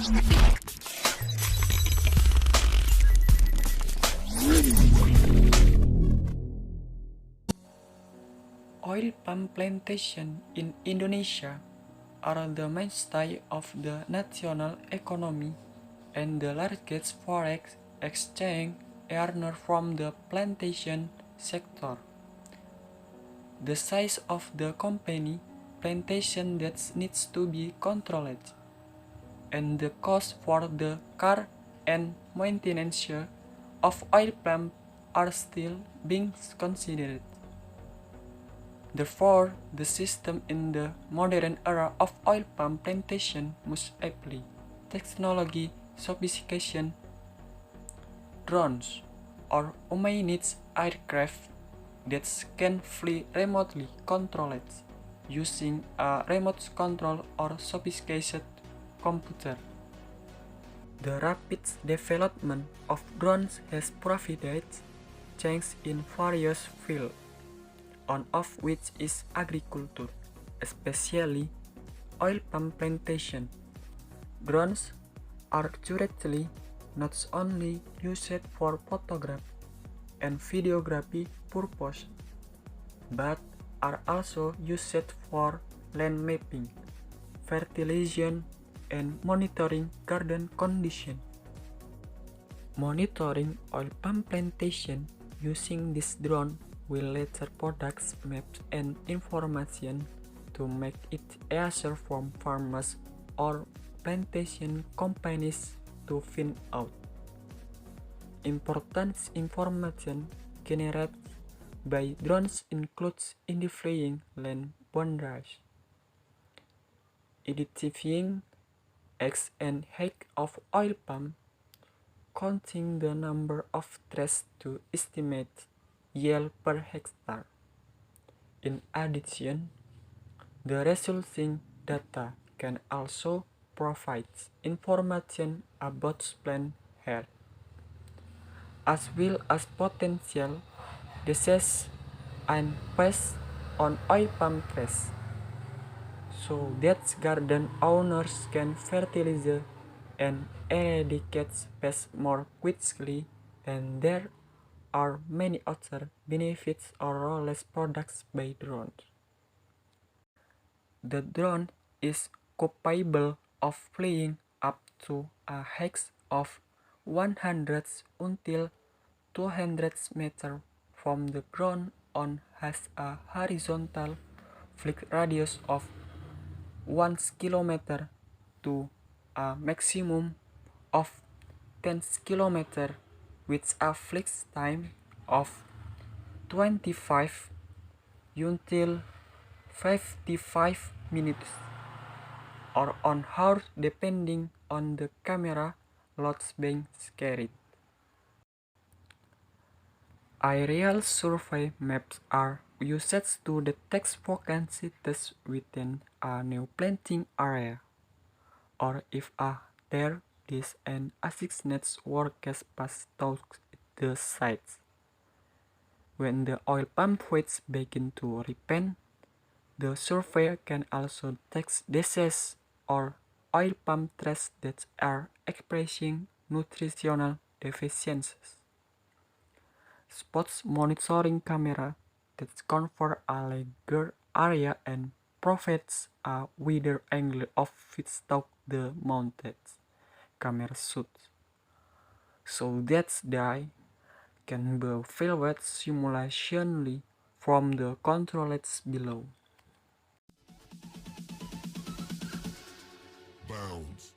Oil palm plantations in Indonesia are the mainstay of the national economy and the largest forex exchange earner from the plantation sector. The size of the company plantation that needs to be controlled, and the cost for the care and maintenance of oil palm are still being considered. Therefore, the system in the modern era of oil palm plantation must apply technology sophistication, drones, or humanoid aircraft that can fly remotely controlled using a remote control or sophisticated computer. The rapid development of drones has provided change in various fields, one of which is agriculture, especially oil palm plantation. Drones are currently not only used for photography and videography purposes, but are also used for land mapping, fertilization, and monitoring garden conditions. Monitoring oil palm plantation using this drone will later produce maps and information to make it easier for farmers or plantation companies to find out. Important information generated by drones includes identifying land boundaries, identifying age and height of oil palm, counting the number of trees to estimate yield per hectare. In addition, the resulting data can also provide information about plant health, as well as potential disease and pests on oil palm trees, so that garden owners can fertilize and eradicate pests more quickly. And there are many other benefits or roles products by drones. The drone is capable of flying up to a height of 100 until 200 meters from the ground and has a horizontal flight radius of 1 kilometer to a maximum of 10 kilometers with a flight time of 25 until 55 minutes or an hour depending on the camera loads being carried. Aerial survey maps are used to detect vacancies within a new planting area, or if there is an assigned workers pass through the site. When the oil palm fields begin to ripen, the surveyor can also detect diseases or oil palm trees that are expressing nutritional deficiencies. Spots monitoring camera that cover a larger area and provides a wider angle of without the mounted camera shoot, so that they can be filmed simultaneously from the controls below. Bounds.